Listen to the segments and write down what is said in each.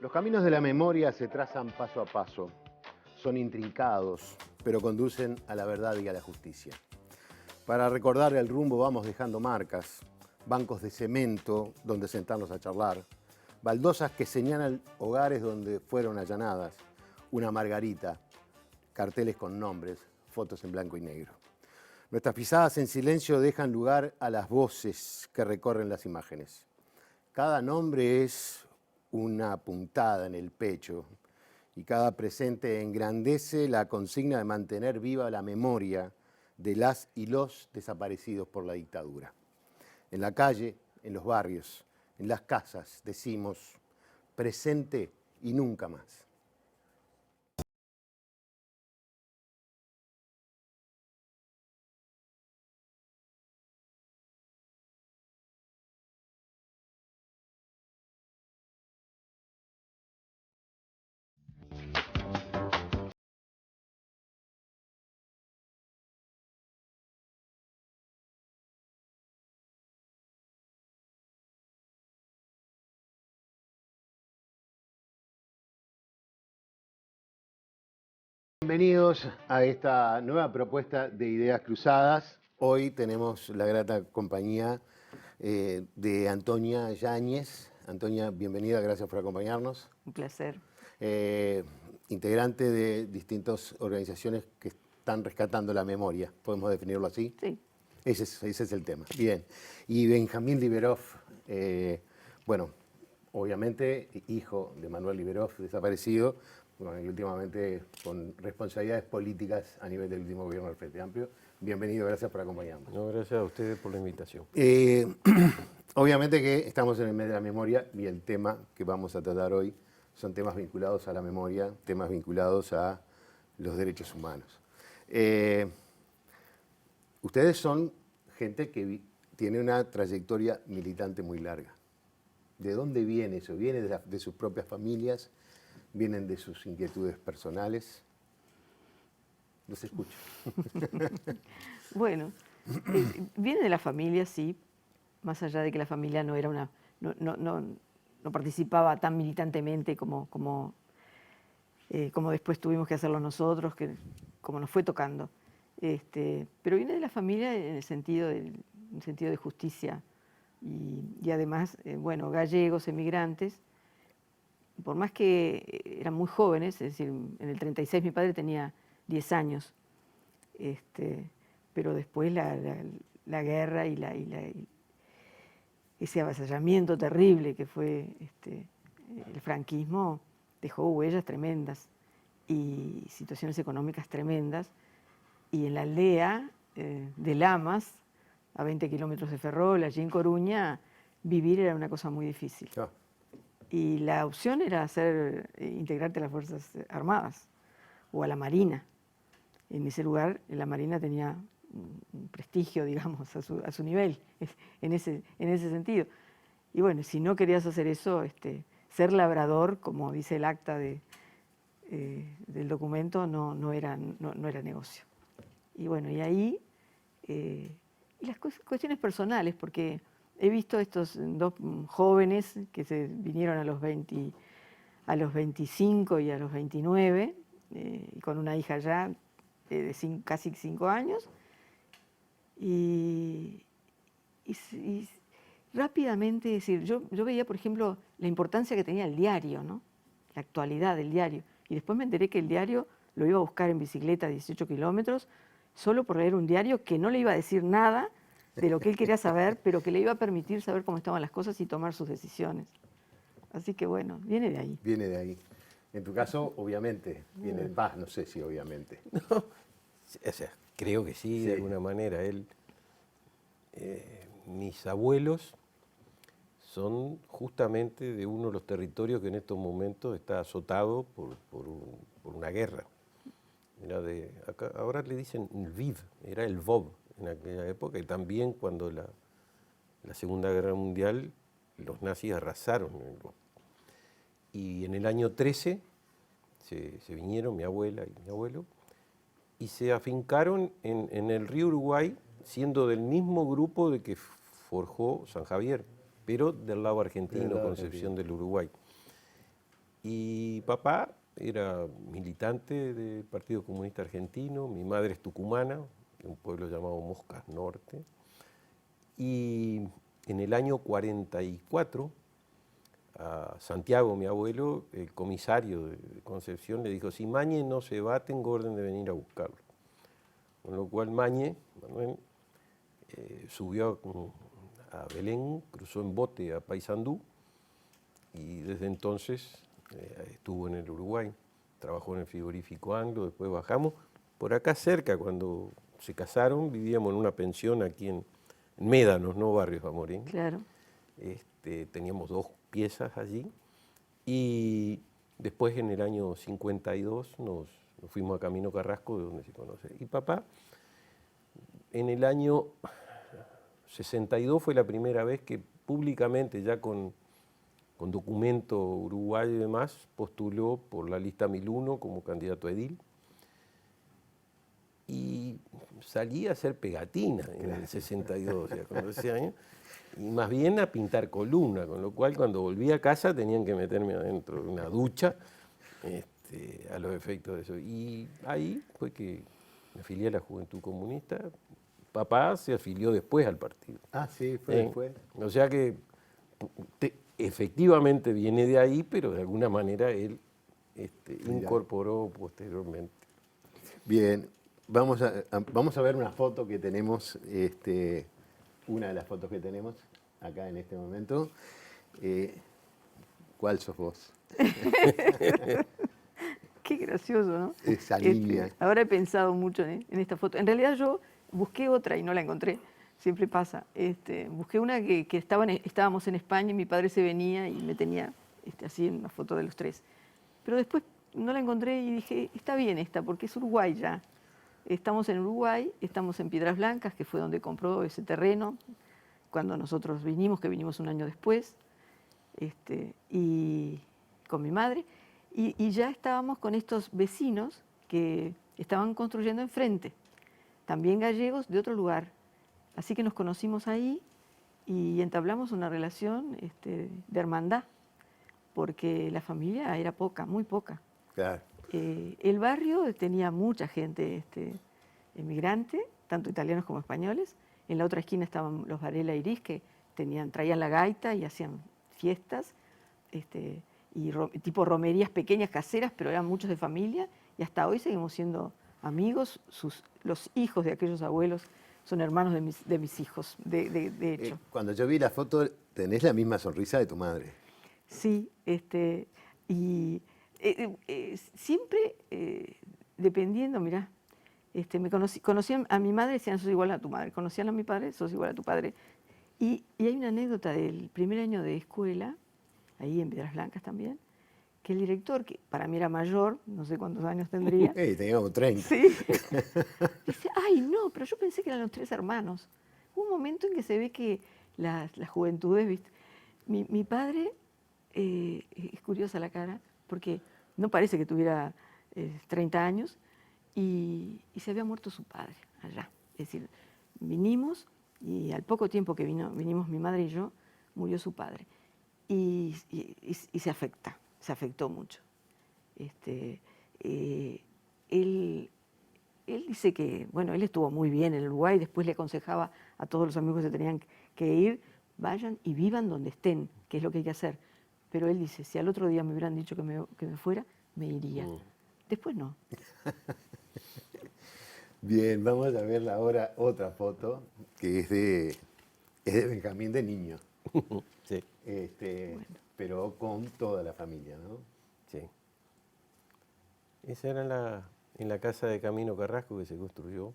Los caminos de la memoria se trazan paso a paso. Son intrincados, pero conducen a la verdad y a la justicia. Para recordar el rumbo vamos dejando marcas, bancos de cemento donde sentarnos a charlar, baldosas que señalan hogares donde fueron allanadas, una margarita, carteles con nombres, fotos en blanco y negro. Nuestras pisadas en silencio dejan lugar a las voces que recorren las imágenes. Cada nombre es una puntada en el pecho y cada presente engrandece la consigna de mantener viva la memoria de las y los desaparecidos por la dictadura. En la calle, en los barrios, en las casas, decimos presente y nunca más. Bienvenidos a esta nueva propuesta de Ideas Cruzadas. Hoy tenemos la grata compañía de Antonia Yáñez. Antonia, bienvenida, gracias por acompañarnos. Un placer. Integrante de distintas organizaciones que están rescatando la memoria, ¿podemos definirlo así? Sí. Ese es el tema. Bien. Y Benjamín Liberov, bueno, obviamente hijo de Manuel Liberov, desaparecido, bueno, y últimamente con responsabilidades políticas a nivel del último gobierno del Frente Amplio. Bienvenido, gracias por acompañarnos. No, gracias a ustedes por la invitación. Obviamente que estamos en el mes de la memoria y el tema que vamos a tratar hoy son temas vinculados a la memoria, temas vinculados a los derechos humanos. Ustedes son gente que tiene una trayectoria militante muy larga. ¿De dónde viene eso? ¿Viene de sus propias familias? ¿Vienen de sus inquietudes personales? Los escucho. Bueno, viene de la familia, sí, más allá de que la familia no era una, no participaba tan militantemente como después tuvimos que hacerlo nosotros, como nos fue tocando. Pero viene de la familia en el sentido de justicia y además, bueno, gallegos, emigrantes. Por más que eran muy jóvenes, es decir, en el 36 mi padre tenía 10 años, pero después la guerra y ese avasallamiento terrible que fue el franquismo dejó huellas tremendas y situaciones económicas tremendas. Y en la aldea de Lamas, a 20 kilómetros de Ferrol, allí en Coruña, vivir era una cosa muy difícil. Ah. Y la opción era integrarte a las Fuerzas Armadas o a la Marina. En ese lugar la Marina tenía un prestigio, digamos, a su nivel, en ese sentido. Y bueno, si no querías hacer eso, ser labrador, como dice el acta del documento, no era negocio. Y bueno, y ahí, y las cuestiones personales, porque he visto estos dos jóvenes que se vinieron a los 25 y a los 29, y con una hija ya de casi 5 años, y rápidamente, decir, yo veía, por ejemplo, la importancia que tenía el diario, ¿no? La actualidad del diario, y después me enteré que el diario lo iba a buscar en bicicleta 18 kilómetros, solo por leer un diario que no le iba a decir nada de lo que él quería saber, pero que le iba a permitir saber cómo estaban las cosas y tomar sus decisiones. Así que bueno, viene de ahí. Viene de ahí. En tu caso, obviamente, viene de paz, no sé si obviamente. No, o sea, creo que sí, Sí. de alguna manera. Mis abuelos son justamente de uno de los territorios que en estos momentos está azotado por una guerra. Acá, ahora le dicen Lviv, era el Lvov en aquella época, y también cuando la Segunda Guerra Mundial los nazis arrasaron el Lvov. Y en el año 13 se vinieron mi abuela y mi abuelo y se afincaron en el río Uruguay, siendo del mismo grupo de que forjó San Javier, pero del lado argentino, Concepción del Uruguay. Y papá era militante del Partido Comunista Argentino, mi madre es tucumana, de un pueblo llamado Moscas Norte. Y en el año 44, a Santiago, mi abuelo, el comisario de Concepción, le dijo, si Mañe no se va, tengo orden de venir a buscarlo. Con lo cual Mañe, Manuel, subió a Belén, cruzó en bote a Paysandú y desde entonces estuvo en el Uruguay, trabajó en el frigorífico Anglo, después bajamos. Por acá cerca, cuando se casaron, vivíamos en una pensión aquí en Médanos, no Barrio Zamorén. Claro. Teníamos 2 piezas allí y después en el año 52 nos fuimos a Camino Carrasco, de donde se conoce. Y papá, en el año 62 fue la primera vez que públicamente, ya con documento uruguayo y demás, postuló por la lista 1001 como candidato a edil. Y salí a hacer pegatina en el 62, o sea, con 12 años, y más bien a pintar columna, con lo cual cuando volví a casa tenían que meterme adentro de una ducha a los efectos de eso. Y ahí fue que me afilié a la Juventud Comunista. Papá se afilió después al partido. Ah, sí, fue después. O sea que efectivamente viene de ahí, pero de alguna manera él incorporó posteriormente. Bien, vamos a ver una foto que tenemos, una de las fotos que tenemos acá en este momento. ¿Cuál sos vos? Qué gracioso, ¿no? Esa línea. Ahora he pensado mucho en esta foto. En realidad yo busqué otra y no la encontré. Siempre pasa. Busqué una que estábamos en España y mi padre se venía y me tenía así en una foto de los 3. Pero después no la encontré y dije, está bien esta, porque es Uruguay ya. Estamos en Uruguay, estamos en Piedras Blancas, que fue donde compró ese terreno, cuando nosotros vinimos, que vinimos un año después, y con mi madre. Y ya estábamos con estos vecinos que estaban construyendo enfrente, también gallegos de otro lugar. Así que nos conocimos ahí y entablamos una relación de hermandad, porque la familia era poca, muy poca. Claro. El barrio tenía mucha gente emigrante, tanto italianos como españoles. En la otra esquina estaban los Varela Iris, que traían la gaita y hacían fiestas, tipo romerías pequeñas, caseras, pero eran muchos de familia, y hasta hoy seguimos siendo amigos. Los hijos de aquellos abuelos son hermanos de mis hijos, de hecho. Cuando yo vi la foto, tenés la misma sonrisa de tu madre. Sí, siempre dependiendo, mirá, conocían a mi madre, decían, sos igual a tu madre, conocían a mi padre, sos igual a tu padre. Y hay una anécdota del primer año de escuela, ahí en Piedras Blancas también, que el director, que para mí era mayor, no sé cuántos años tendría. Tenía como 30. Sí. Dice, ay, no, pero yo pensé que eran los 3 hermanos. Hubo un momento en que se ve que las juventudes, ¿viste? Mi padre, es curiosa la cara, porque no parece que tuviera 30 años, y se había muerto su padre allá. Es decir, vinimos y al poco tiempo que vinimos mi madre y yo, murió su padre. Y se afectó mucho. Él dice que, bueno, él estuvo muy bien en Uruguay, después le aconsejaba a todos los amigos que se tenían que ir, vayan y vivan donde estén, que es lo que hay que hacer. Pero él dice, si al otro día me hubieran dicho que me fuera, me iría. Después no. Bien, vamos a ver ahora otra foto, que es de Benjamín de niño. Sí. Bueno. Pero con toda la familia, ¿no? Sí. Esa era en la casa de Camino Carrasco que se construyó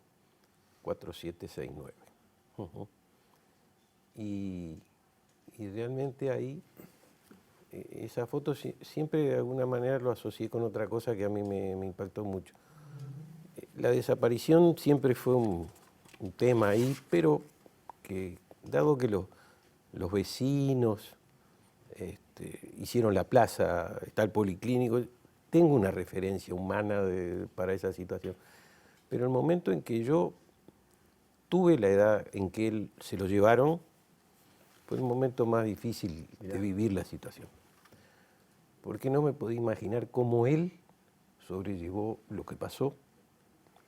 4769. Y realmente ahí, esa foto siempre de alguna manera lo asocié con otra cosa que a mí me impactó mucho. La desaparición siempre fue un tema ahí, pero que dado que los vecinos hicieron la plaza, está el policlínico, tengo una referencia humana para esa situación. Pero el momento en que yo tuve la edad en que él se lo llevaron, fue el momento más difícil de vivir la situación. porque no me podía imaginar cómo él sobrellevó lo que pasó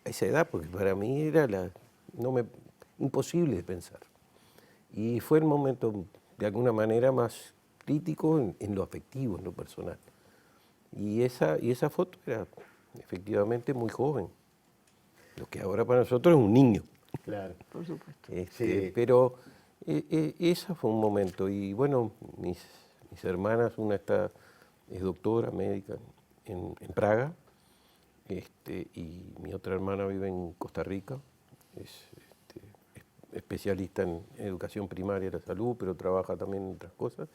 a esa edad, porque para mí era imposible de pensar. Y fue el momento, de alguna manera, más crítico en lo afectivo, en lo personal. Y esa foto era efectivamente muy joven, lo que ahora para nosotros es un niño. Claro. Por supuesto. Sí. Pero ese fue un momento. Y bueno, mis hermanas, una es doctora médica en Praga, y mi otra hermana vive en Costa Rica, es especialista en educación primaria de la salud, pero trabaja también en otras cosas.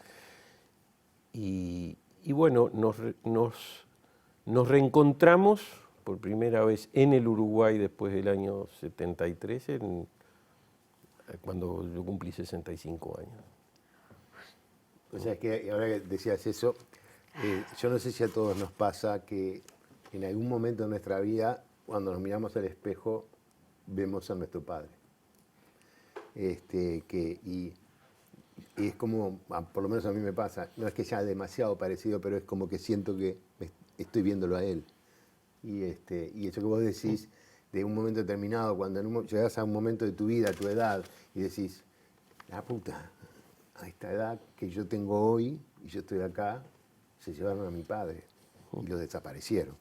Y bueno, nos reencontramos por primera vez en el Uruguay después del año 73, cuando yo cumplí 65 años. O sea, es que ahora que decías eso, yo no sé si a todos nos pasa que en algún momento de nuestra vida, cuando nos miramos al espejo, vemos a nuestro padre. Y es como, por lo menos a mí me pasa, no es que sea demasiado parecido, pero es como que siento que estoy viéndolo a él. Y eso que vos decís, de un momento determinado, cuando llegas a un momento de tu vida, a tu edad, y decís, la puta, a esta edad que yo tengo hoy, y yo estoy acá, se llevaron a mi padre, y lo desaparecieron.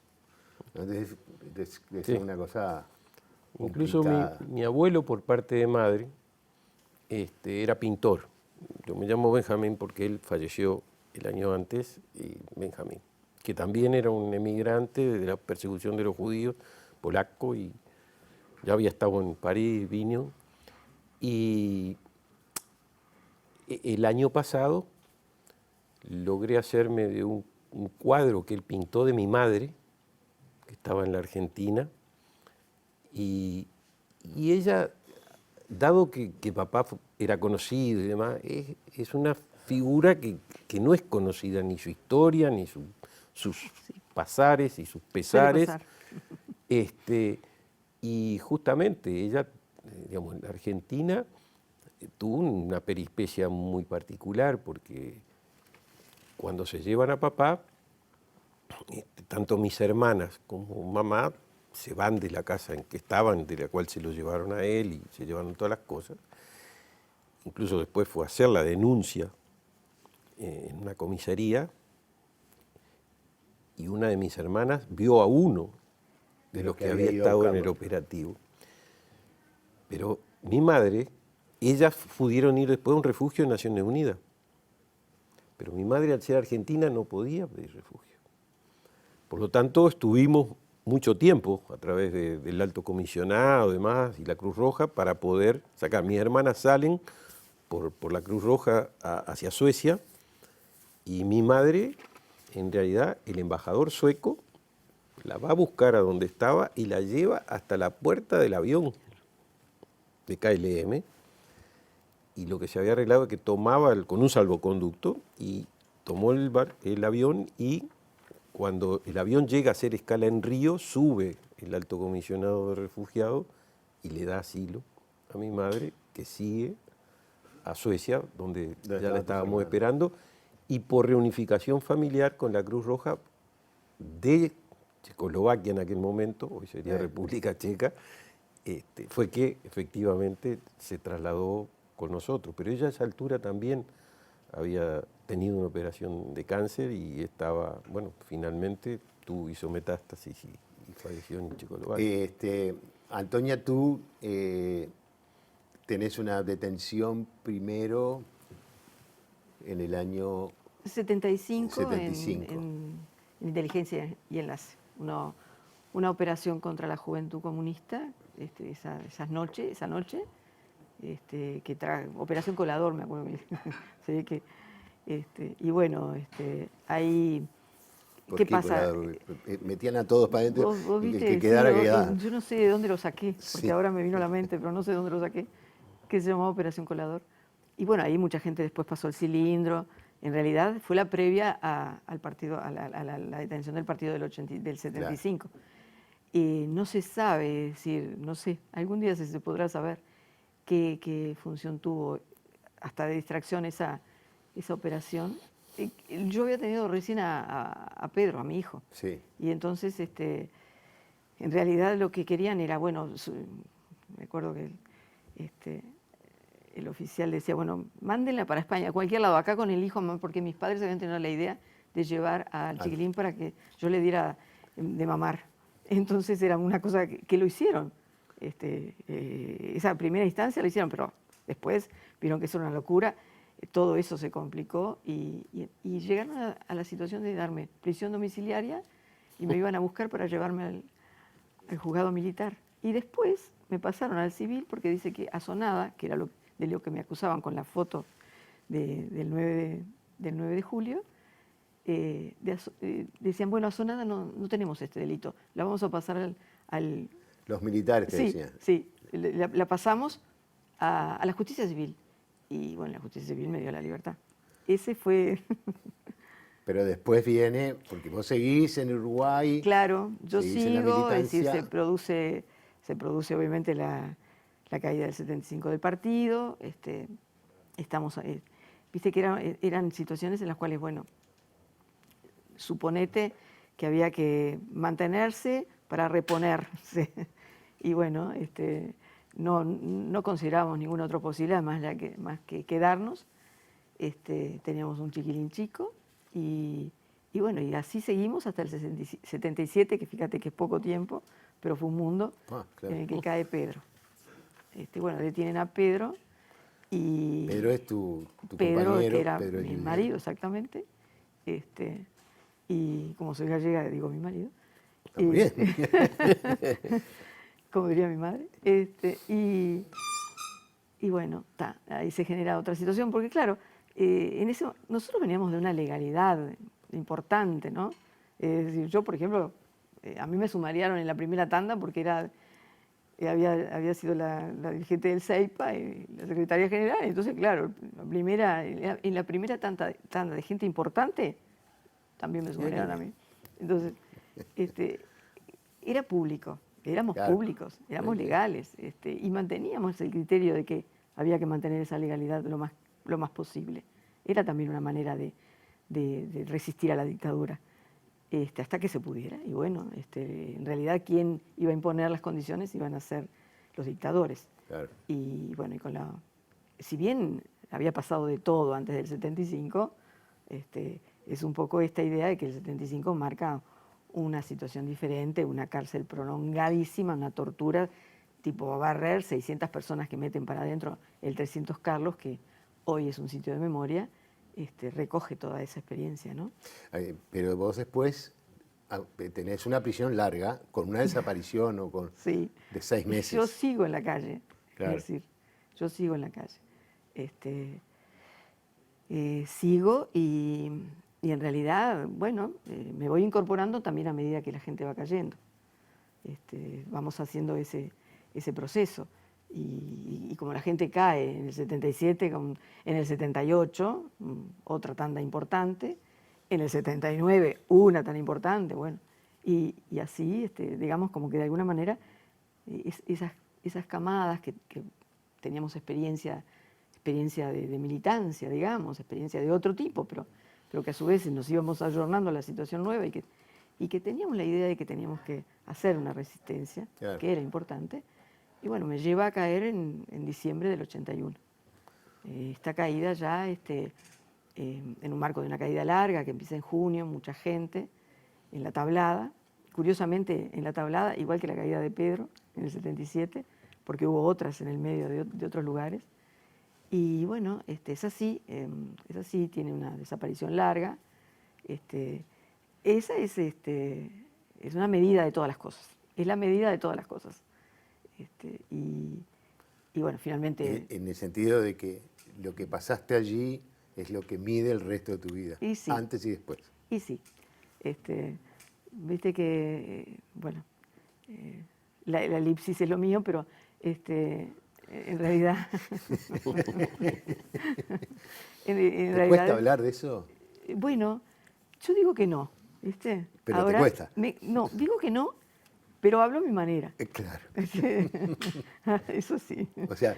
Entonces es Sí. una cosa Incluso complicada. mi abuelo, por parte de madre, era pintor. Yo me llamo Benjamín porque él falleció el año antes, y Benjamín, que también era un emigrante de la persecución de los judíos, polaco, y ya había estado en París, vino. Y el año pasado logré hacerme de un cuadro que él pintó de mi madre, que estaba en la Argentina, y ella, dado que papá era conocido y demás, es una figura que no es conocida, ni su historia, ni sus pasares y sus pesares. Suele pasar. Y justamente ella, digamos, en la Argentina, tuvo una peripecia muy particular, porque cuando se llevan a papá, tanto mis hermanas como mamá se van de la casa en que estaban, de la cual se lo llevaron a él, y se llevaron todas las cosas. Incluso después fue a hacer la denuncia en una comisaría, y una de mis hermanas vio a uno de los que había estado en el operativo. Pero mi madre, ellas pudieron ir después a un refugio de Naciones Unidas. Pero mi madre, al ser argentina, no podía pedir refugio. Por lo tanto, estuvimos mucho tiempo a través del alto comisionado, demás, y la Cruz Roja, para poder sacar. Mis hermanas salen por la Cruz Roja hacia Suecia, y mi madre, en realidad, el embajador sueco la va a buscar a donde estaba y la lleva hasta la puerta del avión de KLM, y lo que se había arreglado es que tomaba con un salvoconducto, y tomó el avión, y cuando el avión llega a hacer escala en Río, sube el alto comisionado de refugiados y le da asilo a mi madre, que sigue a Suecia, donde ya la estábamos esperando, y por reunificación familiar con la Cruz Roja de Checoslovaquia en aquel momento, hoy sería República Checa, fue que efectivamente se trasladó con nosotros. Pero ella a esa altura también había tenido una operación de cáncer, y estaba, bueno, finalmente hizo metástasis y falleció en Checoslovaquia. Antonia, tú tenés una detención primero en el año 75, 75. en inteligencia y enlace. Una operación contra la juventud comunista, esa noche, Operación Colador, me acuerdo bien. Sí, y bueno, ahí, ¿qué pasa? Metían a todos para adentro, Vos y viste, el que quedara, sí, quedaba. yo no sé de dónde lo saqué, porque Sí. ahora me vino a la mente, pero no sé de dónde lo saqué, que se llamaba Operación Colador. Y bueno, ahí mucha gente después pasó el cilindro. En realidad fue la previa al partido, a la detención del partido del 75. Claro. Y no se sabe, es decir, no sé, algún día se podrá saber qué función tuvo hasta de distracción esa operación. yo había tenido recién a Pedro, a mi hijo. Sí. Y entonces, en realidad lo que querían era, bueno, me acuerdo que el oficial decía, bueno, mándenla para España, a cualquier lado, acá con el hijo, porque mis padres habían tenido la idea de llevar al chiquilín para que yo le diera de mamar. Entonces era una cosa que lo hicieron. Esa primera instancia lo hicieron, pero después vieron que eso era una locura, todo eso se complicó y llegaron a la situación de darme prisión domiciliaria y me iban a buscar para llevarme al juzgado militar. Y después me pasaron al civil porque dice que Asonada, que era de lo que me acusaban con la foto del 9 de julio, decían, bueno, Asonada no tenemos este delito, la vamos a pasar al Los militares te sí, decían. sí, la pasamos a la justicia civil. Y bueno, la justicia civil me dio la libertad. Ese fue... Pero después viene, porque vos seguís en Uruguay. Claro, yo seguís en la sigo, es decir, militancia. se produce obviamente la caída del 75 del partido. Estamos, viste que eran situaciones en las cuales, bueno, suponete que había que mantenerse para reponerse. Y bueno, no considerábamos ninguna otra posibilidad más que quedarnos. Teníamos un chiquilín chico y bueno, y así seguimos hasta el 77, que fíjate que es poco tiempo, pero fue un mundo Claro. en el que cae Pedro. Bueno, detienen a Pedro y... Pedro es tu Pedro, compañero. que era Pedro mi Julián. marido, exactamente. Y como soy gallega, digo mi marido. Está muy bien. Como diría mi madre. Y bueno, ahí se genera otra situación, porque claro, nosotros veníamos de una legalidad importante, ¿no? Es decir, yo, por ejemplo, a mí me sumariaron en la primera tanda porque había sido la dirigente del CEIPA y la secretaria general, entonces, claro, en la primera tanda de gente importante, también me sumariaron a mí. Entonces, era público, éramos Claro. públicos, éramos legales, y manteníamos el criterio de que había que mantener esa legalidad lo más posible. Era también una manera de resistir a la dictadura, hasta que se pudiera. Y bueno, en realidad quien iba a imponer las condiciones iban a ser los dictadores. Claro. Y bueno, si bien había pasado de todo antes del 75, es un poco esta idea de que el 75 marca una situación diferente, una cárcel prolongadísima, una tortura tipo Barrer, 600 personas que meten para adentro el 300 Carlos, que hoy es un sitio de memoria, recoge toda esa experiencia, ¿no? Pero vos después tenés una prisión larga, con una desaparición o Sí. de 6 meses. Yo sigo en la calle, Claro. es decir, yo sigo en la calle. Sigo y en realidad, bueno, me voy incorporando también a medida que la gente va cayendo. Vamos haciendo ese proceso. Y como la gente cae en el 77, en el 78, otra tanda importante, en el 79, una tan importante, bueno, y así, digamos, como que de alguna manera esas camadas que teníamos experiencia de militancia, digamos, experiencia de otro tipo, pero que a su vez nos íbamos ayornando a la situación nueva y que teníamos la idea de que teníamos que hacer una resistencia, Claro. que era importante. Y bueno, me lleva a caer en diciembre del 81. Esta caída ya en un marco de una caída larga que empieza en junio, mucha gente, en la tablada. Curiosamente, en la tablada, igual que la caída de Pedro en el 77, porque hubo otras en el medio de otros lugares. Y bueno, es así, tiene una desaparición larga. Esa es una medida de todas las cosas, es la medida de todas las cosas. Y bueno, finalmente... En el sentido de que lo que pasaste allí es lo que mide el resto de tu vida, Y sí. antes y después. Y sí, viste que, bueno, la elipsis es lo mío, pero en realidad... ¿Te cuesta hablar de eso? Bueno, yo digo que no, ¿viste? Pero ahora, te cuesta. No, digo que no, pero hablo a mi manera. Claro. Eso sí. O sea,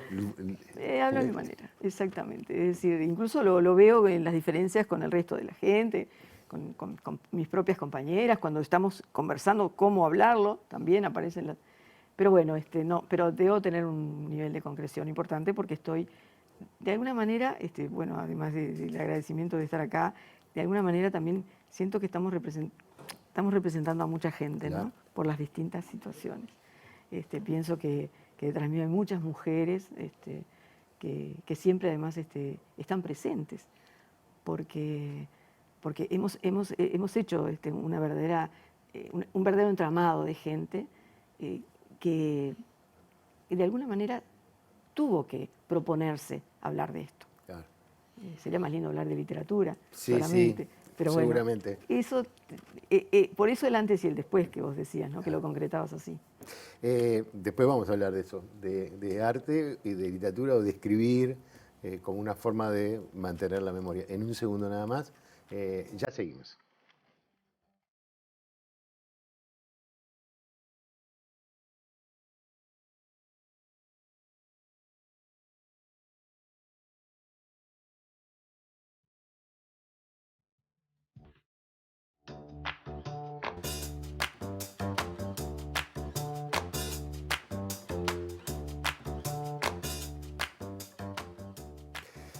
Hablo a mi manera, exactamente. Es decir, incluso lo veo en las diferencias con el resto de la gente, con mis propias compañeras, cuando estamos conversando cómo hablarlo, también aparecen las... Pero bueno, no, pero debo tener un nivel de concreción importante porque estoy, de alguna manera, bueno, además del agradecimiento de estar acá, de alguna manera también siento que estamos representando a mucha gente, claro, ¿no? Por las distintas situaciones. Pienso que detrás mío hay muchas mujeres que siempre además están presentes, porque hemos hecho una verdadera, un verdadero entramado de gente que de alguna manera tuvo que proponerse hablar de esto. claro. Sería más lindo hablar de literatura Sí, solamente, sí, pero seguramente. bueno, eso, por eso el antes y el después que vos decías, ¿no? Que lo concretabas así. Después vamos a hablar de eso, de arte y de literatura o de escribir como una forma de mantener la memoria. En un segundo nada más, ya seguimos.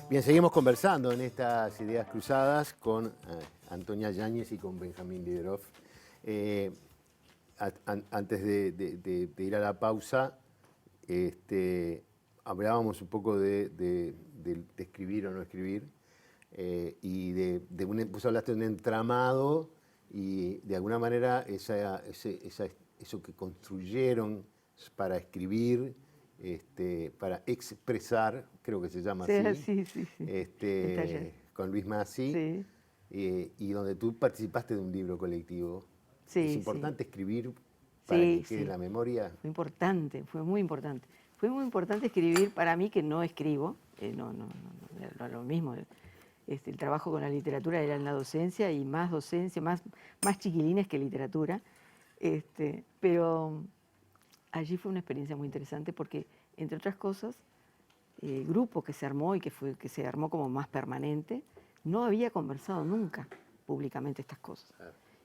Bien, seguimos conversando en estas ideas cruzadas con Antonia Yáñez y con Benjamín Liderov. Antes de ir a la pausa, hablábamos un poco de escribir o no escribir, y vos hablaste de un entramado y de alguna manera eso que construyeron para escribir, para expresar, creo que se llama así, Sí. El taller. con Luis Massi, Sí, y donde tú participaste de un libro colectivo. sí, ¿Es sí. importante escribir para que quede en Sí. la memoria? Fue importante, fue muy importante. Fue muy importante escribir para mí, que no escribo, no era lo mismo. El trabajo con la literatura era en la docencia y más docencia, más chiquilines que literatura. Pero allí fue una experiencia muy interesante porque, entre otras cosas, el grupo que se armó y que se armó como más permanente, no había conversado nunca públicamente estas cosas.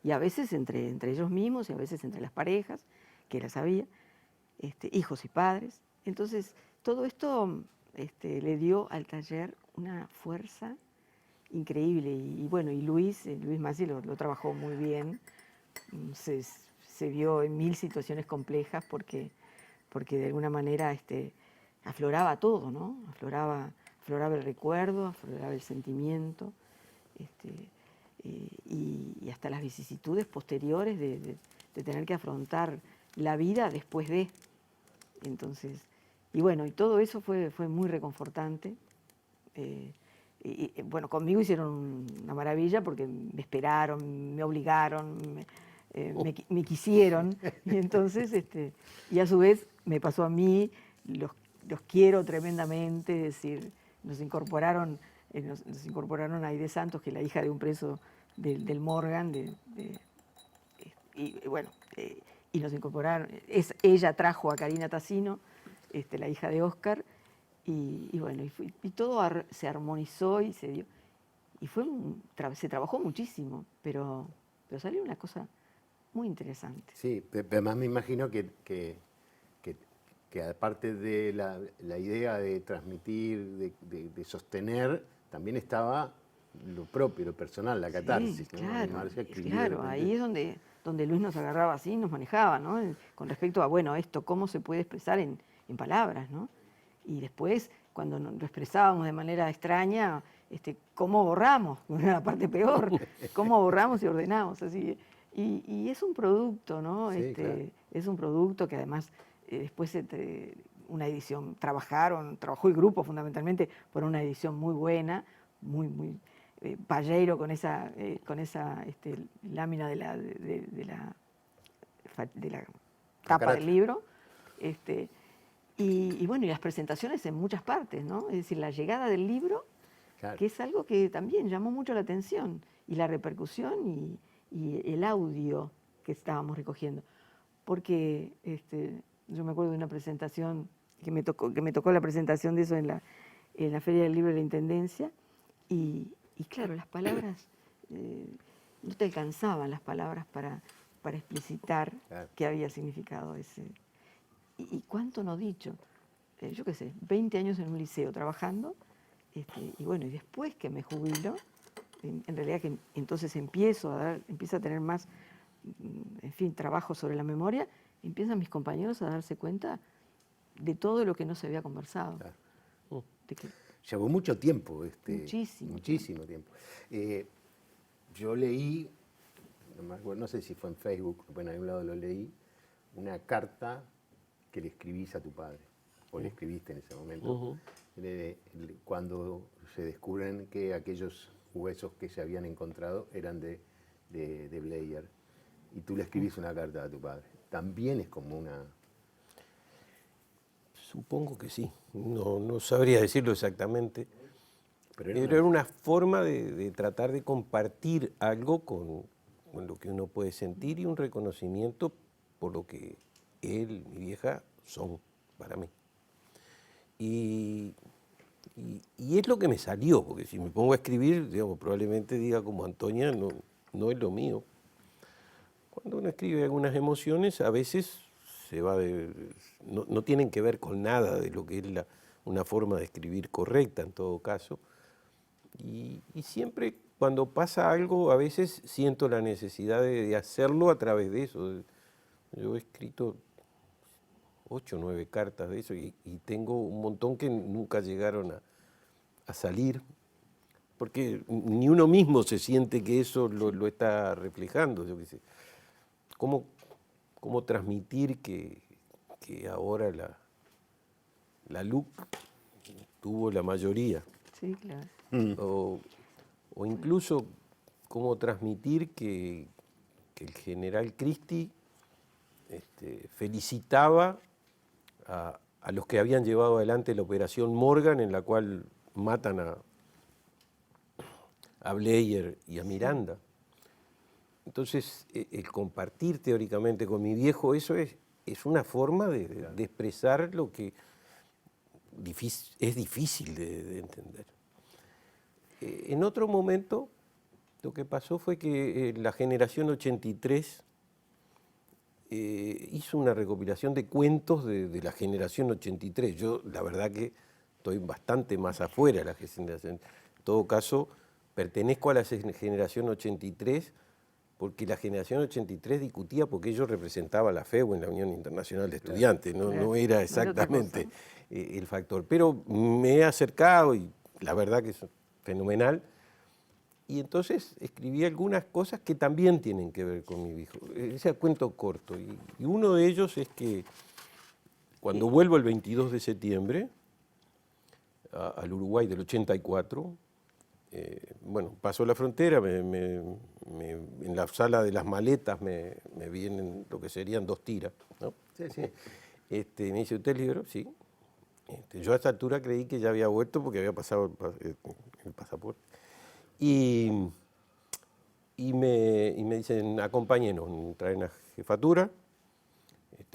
Y a veces entre ellos mismos y a veces entre las parejas, que las había, hijos y padres. Entonces, todo esto le dio al taller una fuerza increíble. Y bueno, y Luis Massi lo trabajó muy bien. Se vio en mil situaciones complejas porque de alguna manera afloraba todo, ¿no? Afloraba el recuerdo, afloraba el sentimiento, y hasta las vicisitudes posteriores de tener que afrontar la vida después de. Entonces, y bueno, y todo eso fue muy reconfortante. Bueno, conmigo hicieron una maravilla porque me esperaron, me obligaron, me quisieron. Y entonces, y a su vez me pasó a mí, los quiero tremendamente, es decir, nos incorporaron Aide Santos, que es la hija de un preso del Morgan, y bueno, y nos incorporaron. Ella trajo a Karina Tassino, la hija de Oscar, y bueno, y todo se armonizó y se dio. Y se trabajó muchísimo, pero salió una cosa muy interesante. Sí, pero además me imagino que aparte de la idea de transmitir, de sostener, también estaba lo propio, lo personal, la catarsis, Sí, ¿no? claro, Animarse a escribir de claro, repente. ahí es donde Luis nos agarraba así, nos manejaba, ¿no? Con respecto a, bueno, esto, cómo se puede expresar en palabras, ¿no? Y después, cuando lo expresábamos de manera extraña, cómo borramos, era la parte peor, cómo borramos y ordenamos, así. Y es un producto, ¿no? Sí, claro. Es un producto que además después una edición, trabajó el grupo fundamentalmente por una edición muy buena, muy Palleiro con esa lámina de la tapa del libro. Y bueno, y las presentaciones en muchas partes, ¿no? Es decir, la llegada del libro, Claro. que es algo que también llamó mucho la atención, y la repercusión y el audio que estábamos recogiendo. porque yo me acuerdo de una presentación que me tocó la presentación de eso en la Feria del Libro de la Intendencia, y claro, las palabras, no te alcanzaban las palabras para explicitar Claro. qué había significado ese. Y cuánto no dicho, yo qué sé, 20 años en un liceo trabajando, y bueno, y después que me jubilo, en realidad que entonces empiezo a tener más, en fin, trabajo sobre la memoria, empiezan mis compañeros a darse cuenta de todo lo que no se había conversado. Claro. De que Llevó mucho tiempo. Muchísimo Muchísimo tiempo. Yo leí, no me acuerdo, no sé si fue en Facebook o en algún lado lo leí, una carta que le escribís a tu padre, o le escribiste en ese momento, cuando se descubren que aquellos huesos que se habían encontrado eran de Bleier, y tú le escribís una carta a tu padre. También es como una... Supongo que sí, no sabría decirlo exactamente, Pero era una forma de tratar de compartir algo con lo que uno puede sentir y un reconocimiento por lo que él, mi vieja, son para mí. Y es lo que me salió, porque si me pongo a escribir, digamos, probablemente diga como Antonia, no es lo mío. Cuando uno escribe algunas emociones, a veces se va no tienen que ver con nada de lo que es una forma de escribir correcta en todo caso. Y siempre cuando pasa algo, a veces siento la necesidad de hacerlo a través de eso. Yo he escrito 8 o 9 cartas de eso y tengo un montón que nunca llegaron a salir, porque ni uno mismo se siente que eso lo está reflejando. Yo qué sé. ¿Cómo transmitir que ahora la LUC tuvo la mayoría? Sí, claro. O incluso cómo transmitir que el general Christie felicitaba a los que habían llevado adelante la operación Morgan, en la cual matan a Bleier y a Miranda. Entonces, el compartir teóricamente con mi viejo, eso es una forma de expresar lo que es difícil de entender. En otro momento, lo que pasó fue que la generación 83 hizo una recopilación de cuentos de la generación 83. Yo, la verdad que estoy bastante más afuera de la generación. En todo caso, pertenezco a la generación 83 porque la generación 83 discutía porque ellos representaban la FEU en la Unión Internacional de Estudiantes, no era exactamente el factor. Pero me he acercado y la verdad que es fenomenal. Y entonces escribí algunas cosas que también tienen que ver con mi viejo. Ese cuento corto. Y uno de ellos es que cuando vuelvo el 22 de septiembre al Uruguay del 84, bueno, paso la frontera, en la sala de las maletas me vienen lo que serían 2 tiras, ¿no? Sí, sí. Me dice, ¿usted es librero? Sí. Yo a esta altura creí que ya había vuelto porque había pasado el pasaporte. Y me dicen, acompáñenos, traen a jefatura,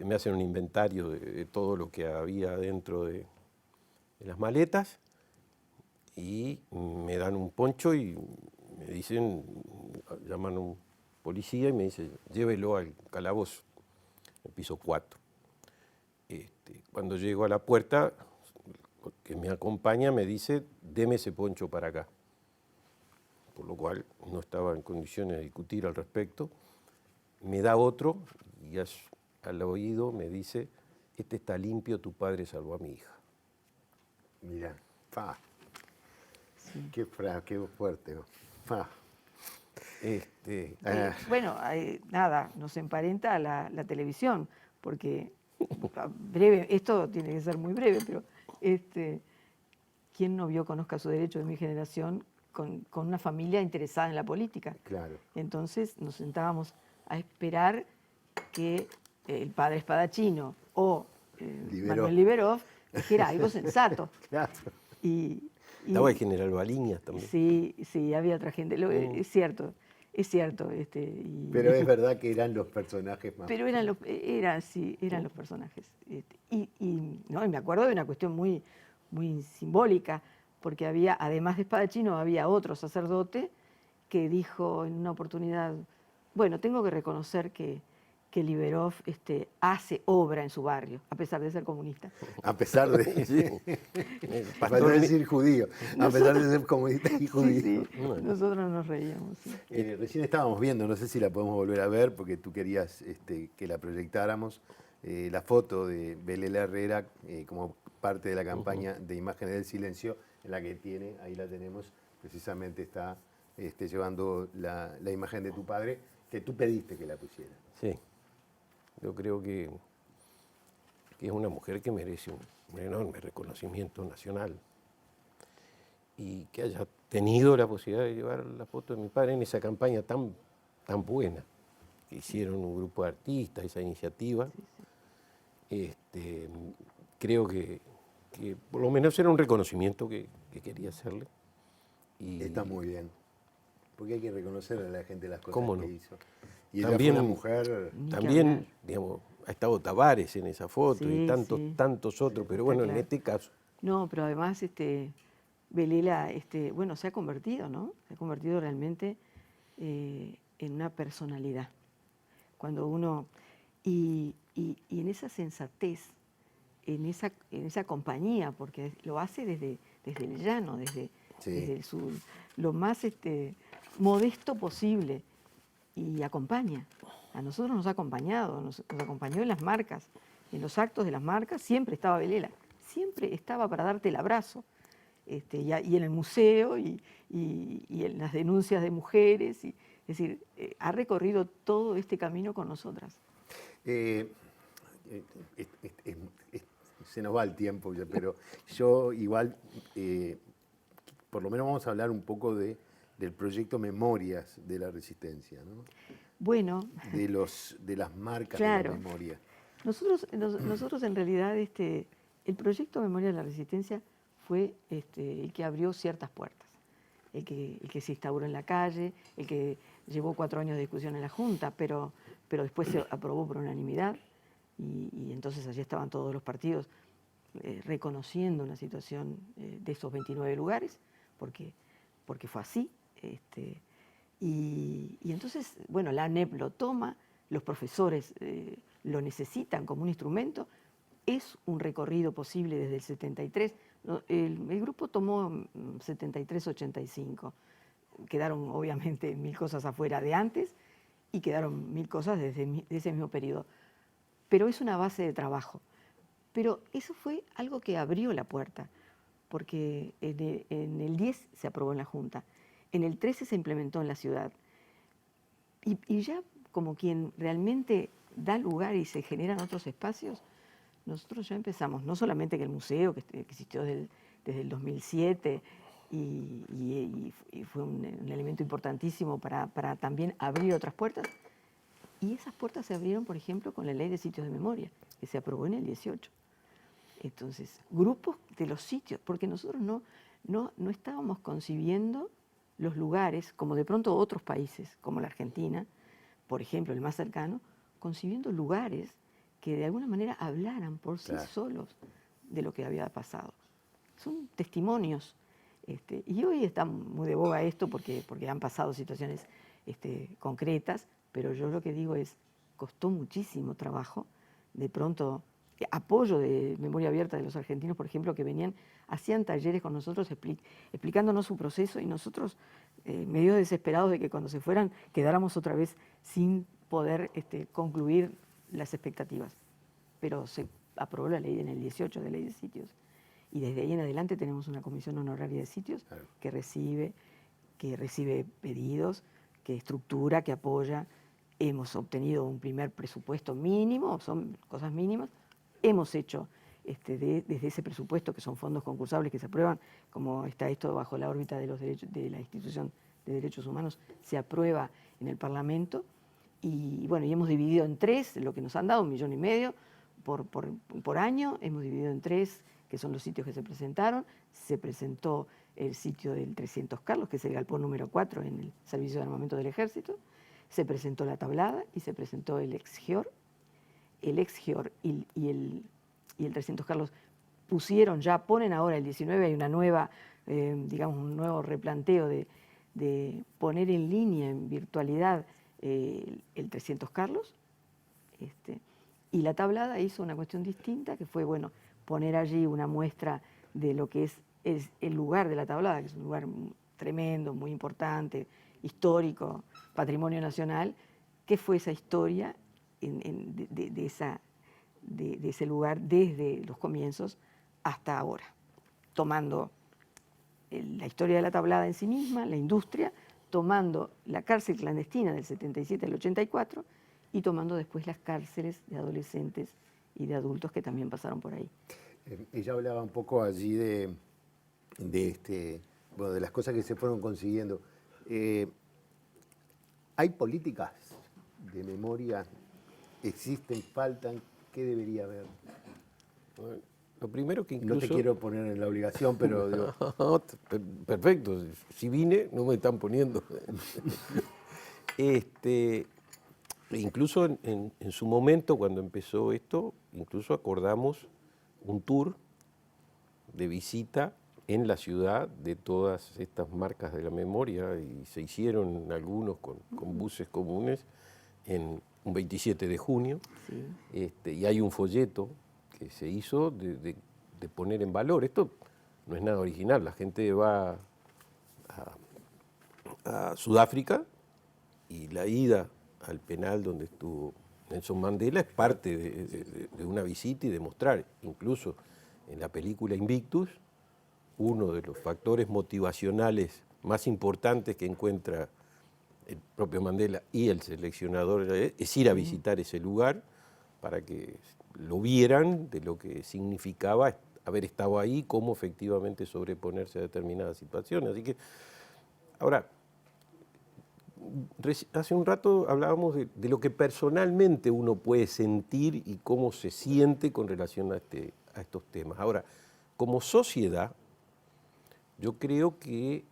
me hacen un inventario de todo lo que había dentro de las maletas y me dan un poncho y me dicen, llaman a un policía y me dice, llévelo al calabozo, el piso 4. Cuando llego a la puerta, que me acompaña me dice, deme ese poncho para acá. Por lo cual no estaba en condiciones de discutir al respecto. Me da otro y al oído me dice, este está limpio, tu padre salvó a mi hija. Mirá, Sí. qué fuerte. ¿No? Bueno, nada, nos emparenta la televisión, porque, breve, esto tiene que ser muy breve, pero ¿quién no vio Conozca su derecho de mi generación con una familia interesada en la política? Claro. Entonces nos sentábamos a esperar que el padre espadachino o Manuel Liberov dijera algo sensato. Claro. Y Estaba el general Baliñas también. sí, había otra gente, es cierto. es cierto. Pero es verdad que eran los personajes más... Pero eran los personajes. No, y me acuerdo de una cuestión muy, muy simbólica, porque había, además de Espadachino, había otro sacerdote que dijo en una oportunidad, bueno, tengo que reconocer que Liberov hace obra en su barrio, a pesar de ser comunista. A pesar de... Sí. A pesar de ser judío, a pesar de ser comunista y judío. Sí, sí, nosotros nos reíamos. Sí. Recién estábamos viendo, no sé si la podemos volver a ver, porque tú querías que la proyectáramos, la foto de Belela Herrera como parte de la campaña de Imágenes del Silencio, en la que tiene, ahí la tenemos, precisamente está llevando la imagen de tu padre, que tú pediste que la pusiera. Sí, yo creo que es una mujer que merece un enorme reconocimiento nacional y que haya tenido la posibilidad de llevar la foto de mi padre en esa campaña tan buena que hicieron un grupo de artistas, esa iniciativa. Creo que por lo menos era un reconocimiento que quería hacerle. Y está muy bien, porque hay que reconocer a la gente las cosas ¿cómo no? que hizo. Y ella También, fue una mujer... También, digamos, ha estado Tavares en esa foto Sí, y sí. tantos otros, pero bueno, claro. en este caso. No, pero además Belela, bueno, se ha convertido, ¿no? Se ha convertido realmente en una personalidad. Cuando uno, y en esa sensatez, en esa compañía, porque lo hace desde el llano, desde el sur, lo más modesto posible, y acompaña. A nosotros nos ha acompañado, nos acompañó en las marcas, en los actos de las marcas, siempre estaba Belela, siempre estaba para darte el abrazo. Y en el museo y en las denuncias de mujeres. Es decir, ha recorrido todo este camino con nosotras. Se nos va el tiempo, pero yo igual, por lo menos vamos a hablar un poco del proyecto Memorias de la Resistencia, ¿no? Bueno. De las marcas claro. de la memoria. Nosotros en realidad, el proyecto Memoria de la Resistencia fue el que abrió ciertas puertas, el que se instauró en la calle, el que llevó 4 años de discusión en la Junta, pero después se aprobó por unanimidad y entonces allí estaban todos los partidos reconociendo una situación de esos 29 lugares, porque fue así. Y entonces, bueno, la ANEP lo toma, los profesores lo necesitan como un instrumento, es un recorrido posible desde el 73. El grupo tomó 73-85. Quedaron obviamente 1000 cosas afuera de antes y quedaron 1000 cosas de ese mismo periodo. Pero es una base de trabajo. Pero eso fue algo que abrió la puerta, porque en el 10 se aprobó en la Junta, en el 13 se implementó en la ciudad. Y ya como quien realmente da lugar y se generan otros espacios, nosotros ya empezamos, no solamente que el museo, que existió desde el 2007, y fue un elemento importantísimo para también abrir otras puertas, y esas puertas se abrieron, por ejemplo, con la Ley de Sitios de Memoria, que se aprobó en el 18. Entonces, grupos de los sitios, porque nosotros no estábamos concibiendo los lugares, como de pronto otros países, como la Argentina, por ejemplo, el más cercano, concibiendo lugares que de alguna manera hablaran por sí solos de lo que había pasado. Son testimonios. Y hoy está muy de boga esto porque han pasado situaciones concretas, pero yo lo que digo es, costó muchísimo trabajo, de pronto, apoyo de Memoria Abierta de los argentinos, por ejemplo, que venían, hacían talleres con nosotros explicándonos su proceso y nosotros medio desesperados de que cuando se fueran quedáramos otra vez sin poder concluir las expectativas. Pero se aprobó la ley en el 18 de Ley de Sitios y desde ahí en adelante tenemos una comisión honoraria de sitios que recibe pedidos, que estructura, que apoya. Hemos obtenido un primer presupuesto mínimo, son cosas mínimas. Hemos hecho desde ese presupuesto, que son fondos concursables que se aprueban, como está esto bajo la órbita de los derechos de la Institución de Derechos Humanos, se aprueba en el Parlamento. Y bueno, y hemos dividido en 3 lo que nos han dado, 1,5 millones, por año, hemos dividido en 3, que son los sitios que se presentaron. Se presentó el sitio del 300 Carlos, que es el galpón número 4 en el Servicio de Armamento del Ejército. Se presentó la Tablada y se presentó el ex-GEOR. El ex-GEOR y el 300 Carlos ponen ahora el 19, hay una nueva, digamos, un nuevo replanteo de poner en línea, en virtualidad, el 300 Carlos. Y la Tablada hizo una cuestión distinta, que fue, bueno, poner allí una muestra de lo que es el lugar de la Tablada, que es un lugar tremendo, muy importante, histórico, patrimonio nacional. ¿Qué fue esa historia de ese lugar desde los comienzos hasta ahora? Tomando la historia de la Tablada en sí misma, la industria, tomando la cárcel clandestina del 77 al 84 y tomando después las cárceles de adolescentes y de adultos que también pasaron por ahí. Ella hablaba un poco allí de las cosas que se fueron consiguiendo. ¿Hay políticas de memoria? ¿Existen? ¿Faltan? ¿Qué debería haber? Bueno, lo primero que incluso... No te quiero poner en la obligación, pero... digo... Perfecto, si vine no me están poniendo. Incluso en su momento, cuando empezó esto, incluso acordamos un tour de visita en la ciudad de todas estas marcas de la memoria, y se hicieron algunos con buses comunes en un 27 de junio, sí. Y hay un folleto que se hizo de poner en valor. Esto no es nada original, la gente va a Sudáfrica y la ida al penal donde estuvo Nelson Mandela es parte de una visita y de mostrar. Incluso en la película Invictus, uno de los factores motivacionales más importantes que encuentra el propio Mandela y el seleccionador es ir a visitar ese lugar para que lo vieran de lo que significaba haber estado ahí, cómo efectivamente sobreponerse a determinadas situaciones. Así que, ahora, hace un rato hablábamos de lo que personalmente uno puede sentir y cómo se siente con relación a estos temas. Ahora, como sociedad, yo creo que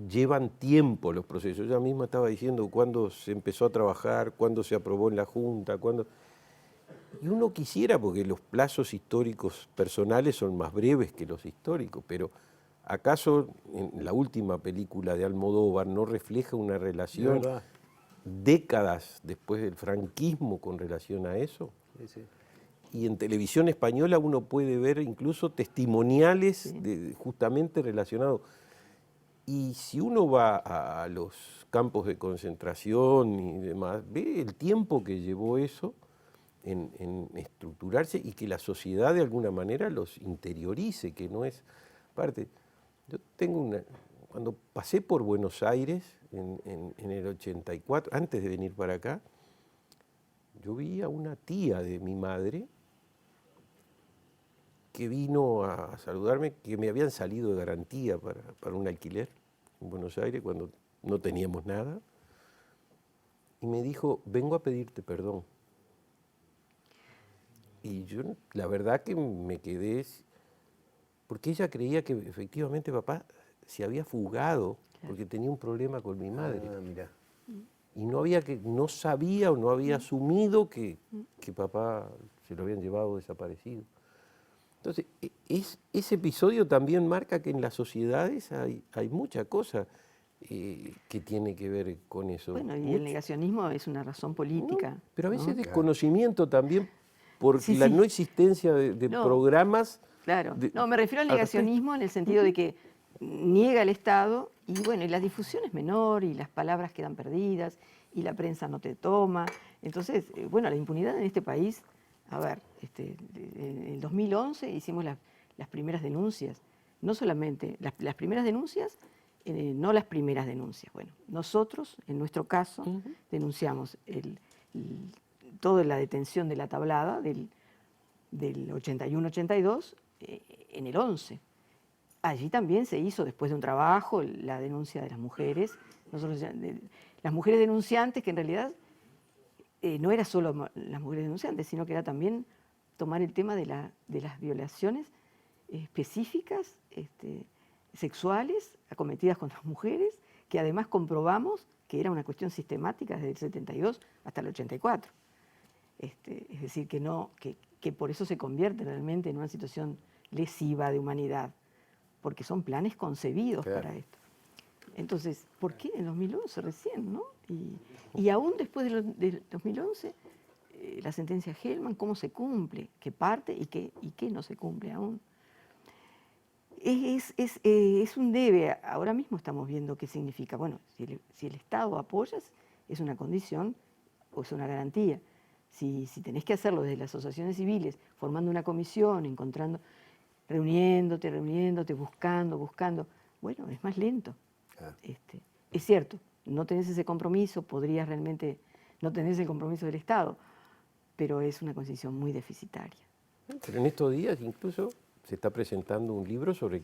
llevan tiempo los procesos. Ella misma estaba diciendo cuándo se empezó a trabajar, cuándo se aprobó en la Junta, cuándo... Y uno quisiera, porque los plazos históricos personales son más breves que los históricos, pero ¿acaso en la última película de Almodóvar no refleja una relación décadas después del franquismo con relación a eso? Sí, sí. Y en televisión española uno puede ver incluso testimoniales justamente relacionados. Y si uno va a los campos de concentración y demás, ve el tiempo que llevó eso en estructurarse y que la sociedad de alguna manera los interiorice, que no es parte. Yo tengo cuando pasé por Buenos Aires en el 84, antes de venir para acá, yo vi a una tía de mi madre que vino a saludarme, que me habían salido de garantía para un alquiler en Buenos Aires cuando no teníamos nada, y me dijo, vengo a pedirte perdón. Y yo, la verdad que me quedé, porque ella creía que efectivamente papá se había fugado porque tenía un problema con mi madre. Mira. Y no sabía o no había asumido que papá se lo habían llevado desaparecido. Entonces, ese episodio también marca que en las sociedades hay mucha cosa que tiene que ver con eso. Bueno, y el negacionismo es una razón política. No, pero a veces ¿no? Desconocimiento también por Sí, la sí. no existencia de programas. Claro, no, me refiero al negacionismo en el sentido de que niega el Estado y bueno, y la difusión es menor y las palabras quedan perdidas y la prensa no te toma. Entonces, bueno, la impunidad en este país, a ver, en el 2011 hicimos las primeras denuncias, no solamente las primeras denuncias, no las primeras denuncias. Bueno, nosotros, en nuestro caso, denunciamos toda la detención de la Tablada del 81-82 en el 11. Allí también se hizo, después de un trabajo, la denuncia de las mujeres. Las mujeres denunciantes, que en realidad no era solo las mujeres denunciantes, sino que era también tomar el tema de las violaciones específicas, sexuales, acometidas con las mujeres, que además comprobamos que era una cuestión sistemática desde el 72 hasta el 84. Es decir, que por eso se convierte realmente en una situación lesiva de humanidad, porque son planes concebidos para esto. Entonces, ¿por qué en 2011 recién, no? Y aún después del 2011, la sentencia Hellman, ¿cómo se cumple? ¿Qué parte y qué no se cumple aún? Es un debe. Ahora mismo estamos viendo qué significa. Bueno, si el Estado apoya, es una condición o es una garantía. Si tenés que hacerlo desde las asociaciones civiles, formando una comisión, reuniéndote, buscando, bueno, es más lento. Claro. Es cierto, no tenés ese compromiso, podrías realmente no tener el compromiso del Estado, pero es una constitución muy deficitaria. Pero en estos días incluso se presentó un libro sobre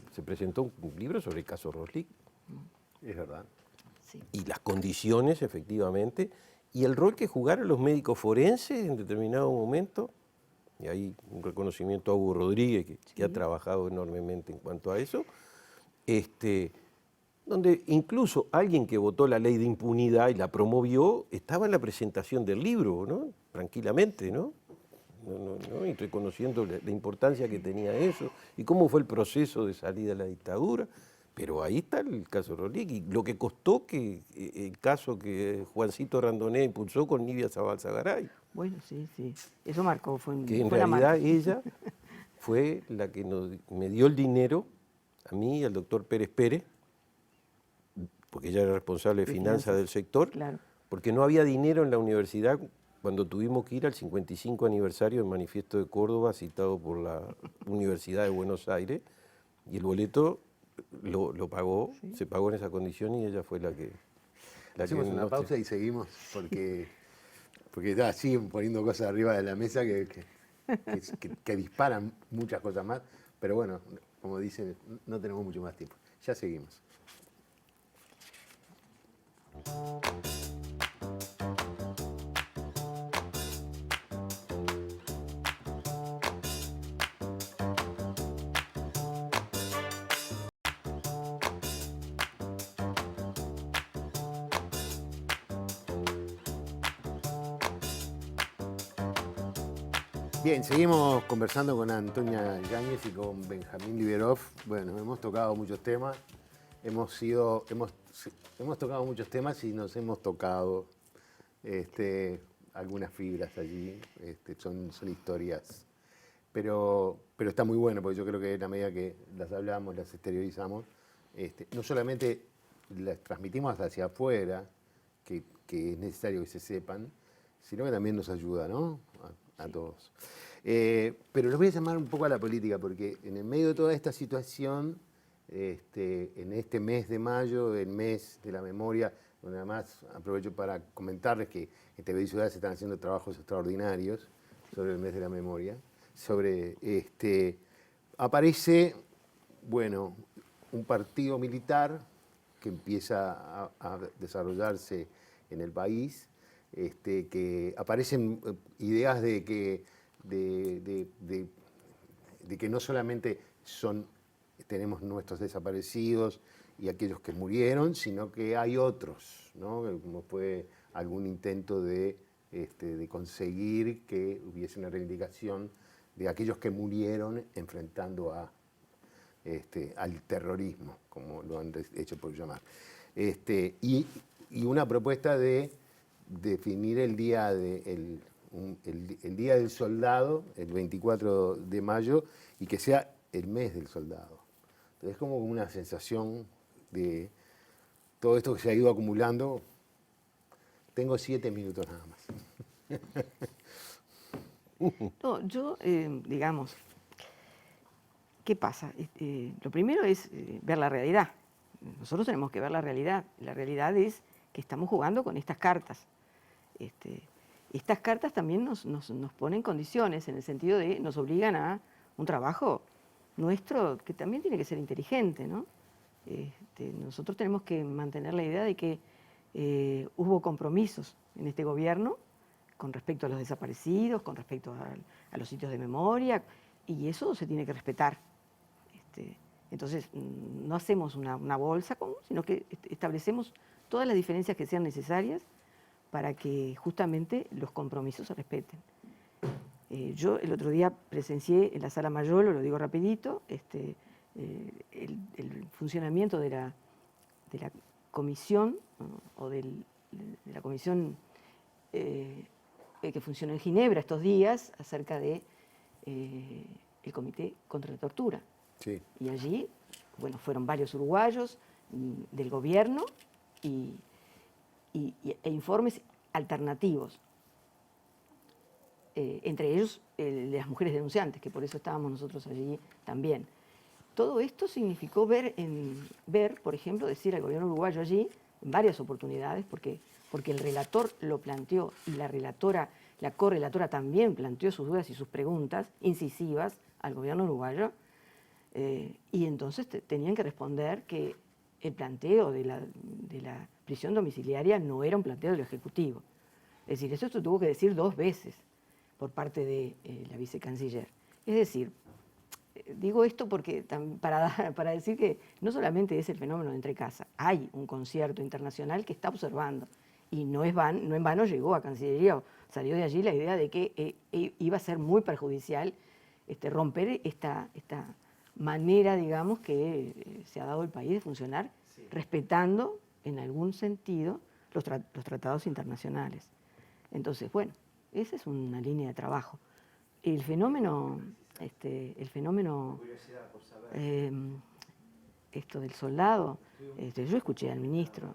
el caso Roslik. Es verdad. Sí. Y las condiciones, efectivamente, y el rol que jugaron los médicos forenses en determinado momento, y ahí un reconocimiento a Hugo Rodríguez, que ha trabajado enormemente en cuanto a eso, donde incluso alguien que votó la ley de impunidad y la promovió, estaba en la presentación del libro, ¿no? Tranquilamente, ¿no? Y reconociendo la importancia que tenía eso y cómo fue el proceso de salida de la dictadura. Pero ahí está el caso Roslik y lo que costó que el caso que Juancito Randonea impulsó con Nidia Zabalzagaray. Bueno, sí, eso marcó, que en realidad ella fue la que me dio el dinero, a mí y al doctor Pérez Pérez, porque ella era responsable de finanzas del sector, claro. Porque no había dinero en la universidad cuando tuvimos que ir al 55 aniversario del Manifiesto de Córdoba, citado por la Universidad de Buenos Aires, y el boleto lo pagó, se pagó en esa condición y ella fue la que... Hacemos una pausa y seguimos, porque ya siguen poniendo cosas arriba de la mesa que disparan muchas cosas más, pero bueno, como dicen, no tenemos mucho más tiempo. Ya seguimos. Bien, seguimos conversando con Antonia Yáñez y con Benjamín Liberov. Bueno, hemos tocado muchos temas, hemos tocado muchos temas y nos hemos tocado algunas fibras allí, son historias. Pero está muy bueno, porque yo creo que en la medida que las hablamos, las exteriorizamos, no solamente las transmitimos hacia afuera, que es necesario que se sepan, sino que también nos ayuda, ¿no? A todos. Pero los voy a llamar un poco a la política, porque en el medio de toda esta situación, en este mes de mayo, el mes de la memoria, donde además aprovecho para comentarles que en TV y Ciudad se están haciendo trabajos extraordinarios sobre el mes de la memoria, aparece, bueno, un partido militar que empieza a desarrollarse en el país, que aparecen ideas de que no solamente tenemos nuestros desaparecidos y aquellos que murieron, sino que hay otros, ¿no? Como fue algún intento de conseguir que hubiese una reivindicación de aquellos que murieron enfrentando al terrorismo, como lo han hecho por llamar. Y una propuesta de definir el día el Día del Soldado, el 24 de mayo, y que sea el mes del soldado. Entonces es como una sensación de todo esto que se ha ido acumulando. Tengo 7 minutos nada más. No, yo, digamos, ¿qué pasa? Lo primero es ver la realidad. Nosotros tenemos que ver la realidad. La realidad es que estamos jugando con estas cartas. Estas cartas también nos ponen condiciones, en el sentido de nos obligan a un trabajo nuestro que también tiene que ser inteligente, ¿no? Nosotros tenemos que mantener la idea de que hubo compromisos en este gobierno con respecto a los desaparecidos, con respecto a los sitios de memoria, y eso se tiene que respetar. Entonces, no hacemos una bolsa común, sino que establecemos todas las diferencias que sean necesarias para que justamente los compromisos se respeten. Yo el otro día presencié en la Sala Mayolo, lo digo rapidito, el funcionamiento de la comisión, o de la comisión que funcionó en Ginebra estos días acerca de el Comité contra la Tortura. Sí. Y allí, bueno, fueron varios uruguayos del gobierno e informes alternativos. Entre ellos el de las mujeres denunciantes, que por eso estábamos nosotros allí también. Todo esto significó ver, por ejemplo, decir al gobierno uruguayo allí, en varias oportunidades, porque el relator lo planteó y la correlatora también planteó sus dudas y sus preguntas incisivas al gobierno uruguayo, y entonces tenían que responder que el planteo de la prisión domiciliaria no era un planteo del Ejecutivo. Es decir, eso se tuvo que decir 2 veces por parte de la vicecanciller. Es decir, digo esto porque para decir que no solamente es el fenómeno de Entrecasa, hay un concierto internacional que está observando, y no en vano llegó a Cancillería, salió de allí la idea de que iba a ser muy perjudicial romper esta manera, digamos, que se ha dado el país de funcionar, sí, respetando en algún sentido los tratados internacionales. Entonces, bueno, esa es una línea de trabajo. El fenómeno esto del soldado, yo escuché al ministro,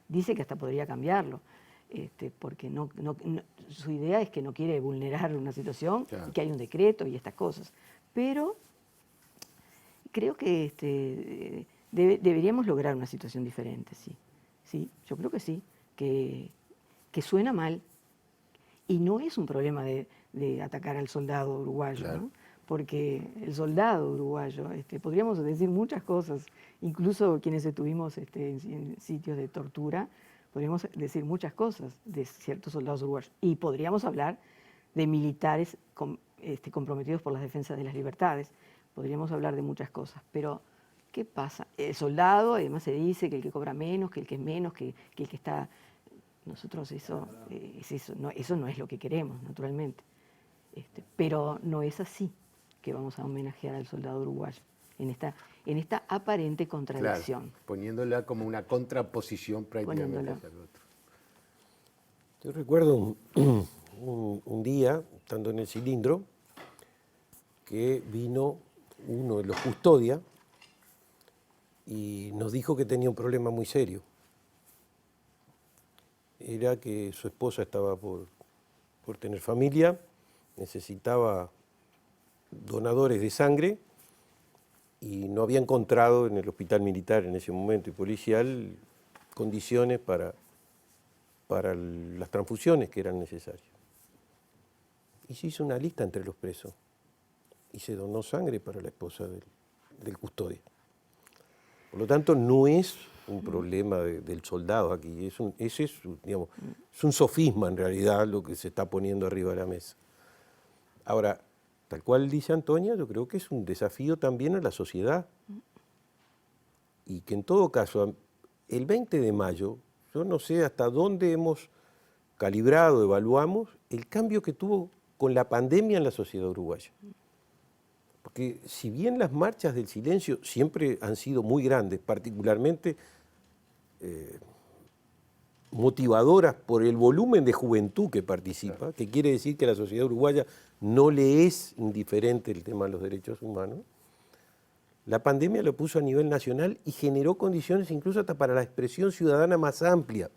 dice que hasta podría cambiarlo, porque su idea es que no quiere vulnerar una situación, claro, y que hay un decreto y estas cosas. Pero creo que deberíamos lograr una situación diferente, sí. Sí, yo creo que sí, que suena mal. Y no es un problema de atacar al soldado uruguayo, claro, ¿no? Porque el soldado uruguayo, podríamos decir muchas cosas, incluso quienes estuvimos en sitios de tortura, podríamos decir muchas cosas de ciertos soldados uruguayos. Y podríamos hablar de militares comprometidos por las defensas de las libertades, podríamos hablar de muchas cosas, pero ¿qué pasa? El soldado, además se dice que el que cobra menos, que el que es menos, que el que está... Nosotros eso no es lo que queremos, naturalmente. Pero no es así que vamos a homenajear al soldado uruguayo, en esta aparente contradicción. Claro, poniéndola como una contraposición prácticamente hacia el otro. Yo recuerdo un día, estando en el cilindro, que vino uno de los custodias y nos dijo que tenía un problema muy serio. Era que su esposa estaba por tener familia, necesitaba donadores de sangre y no había encontrado en el hospital militar en ese momento y policial condiciones para las transfusiones que eran necesarias. Y se hizo una lista entre los presos y se donó sangre para la esposa del custodio. Por lo tanto, no es un problema del soldado aquí, es un sofisma en realidad lo que se está poniendo arriba de la mesa. Ahora, tal cual dice Antonia, yo creo que es un desafío también a la sociedad y que en todo caso, el 20 de mayo, yo no sé hasta dónde hemos calibrado, evaluamos el cambio que tuvo con la pandemia en la sociedad uruguaya. Porque si bien las marchas del silencio siempre han sido muy grandes, particularmente motivadoras por el volumen de juventud que participa, que quiere decir que a la sociedad uruguaya no le es indiferente el tema de los derechos humanos, la pandemia lo puso a nivel nacional y generó condiciones incluso hasta para la expresión ciudadana más amplia.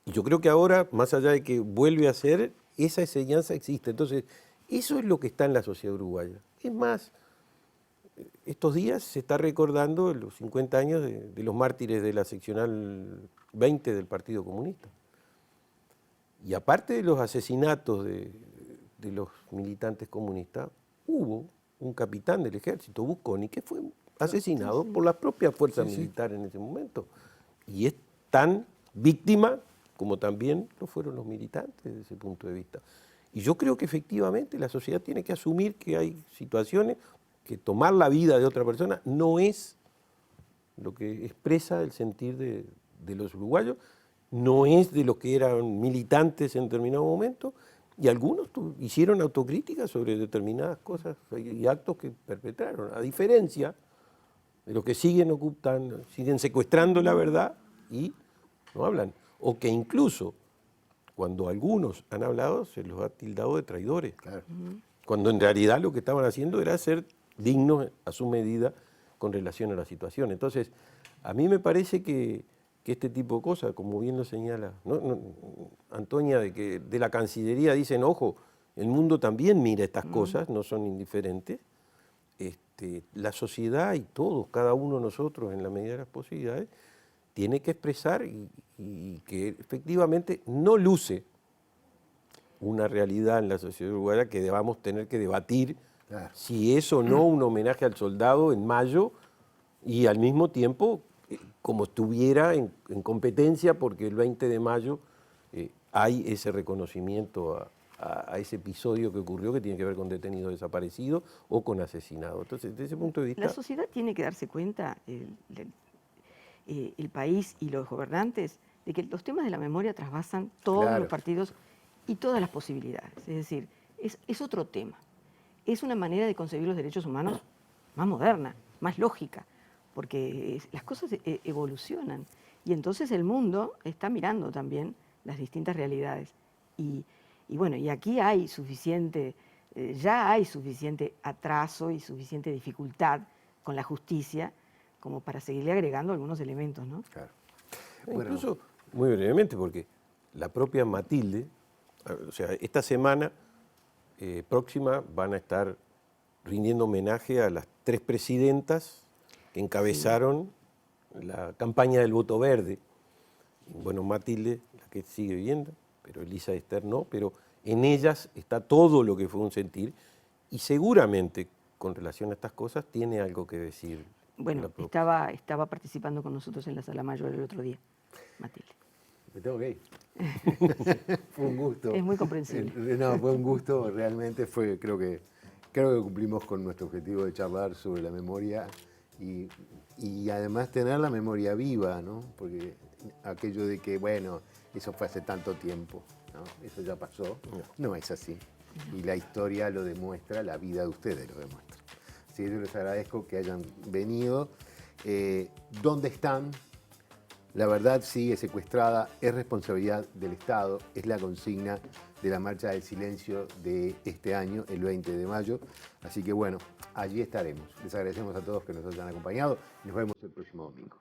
Y yo creo que ahora, más allá de que vuelve a ser, esa enseñanza existe. Entonces, eso es lo que está en la sociedad uruguaya. Es más, estos días se está recordando los 50 años de los mártires de la seccional 20 del Partido Comunista. Y aparte de los asesinatos de los militantes comunistas, hubo un capitán del ejército, Busconi, que fue asesinado por las propias fuerzas militares en ese momento. Y es tan víctima como también lo fueron los militantes desde ese punto de vista. Y yo creo que efectivamente la sociedad tiene que asumir que hay situaciones que tomar la vida de otra persona no es lo que expresa el sentir de los uruguayos, no es de los que eran militantes en determinado momento, y algunos hicieron autocrítica sobre determinadas cosas y actos que perpetraron, a diferencia de los que siguen ocultando, siguen secuestrando la verdad y no hablan, o que incluso cuando algunos han hablado se los ha tildado de traidores, Claro. cuando en realidad lo que estaban haciendo era ser dignos a su medida con relación a la situación. Entonces, a mí me parece que este tipo de cosas, como bien lo señala Antonia, de que de la Cancillería dicen, ojo, el mundo también mira estas cosas, no son indiferentes, la sociedad y todos, cada uno de nosotros, en la medida de las posibilidades, tiene que expresar y que efectivamente no luce una realidad en la sociedad uruguaya que debamos tener que debatir Claro. si es o no un homenaje al soldado en mayo y al mismo tiempo como estuviera en competencia porque el 20 de mayo hay ese reconocimiento a ese episodio que ocurrió que tiene que ver con detenidos desaparecidos o con asesinados. Entonces, desde ese punto de vista... La sociedad tiene que darse cuenta, el país y los gobernantes, de que los temas de la memoria trasvasan todos Claro. los partidos y todas las posibilidades. Es decir, es otro tema. Es una manera de concebir los derechos humanos más moderna, más lógica, porque las cosas evolucionan. Y entonces el mundo está mirando también las distintas realidades. Y bueno, y aquí hay suficiente, ya hay suficiente atraso y suficiente dificultad con la justicia como para seguirle agregando algunos elementos, ¿no? Claro. Bueno, Incluso, muy brevemente, porque la propia Matilde, o sea, esta semana próxima van a estar rindiendo homenaje a las 3 presidentas que encabezaron la campaña del voto verde. Bueno, Matilde, la que sigue viviendo, pero Elisa Ester no, pero en ellas está todo lo que fue un sentir y seguramente con relación a estas cosas tiene algo que decir. Bueno, estaba participando con nosotros en la Sala Mayor el otro día, Matilde. me tengo que ir. Fue un gusto. Es muy comprensible. No, fue un gusto, realmente creo que cumplimos con nuestro objetivo de charlar sobre la memoria y además tener la memoria viva, ¿no? Porque aquello de que, bueno, eso fue hace tanto tiempo, ¿no? Eso ya pasó, no es así. Y la historia lo demuestra, la vida de ustedes lo demuestra. Así que yo les agradezco que hayan venido. ¿Dónde están? La verdad sigue secuestrada, es responsabilidad del Estado, es la consigna de la Marcha del Silencio de este año, el 20 de mayo. Así que bueno, allí estaremos. Les agradecemos a todos que nos hayan acompañado y nos vemos el próximo domingo.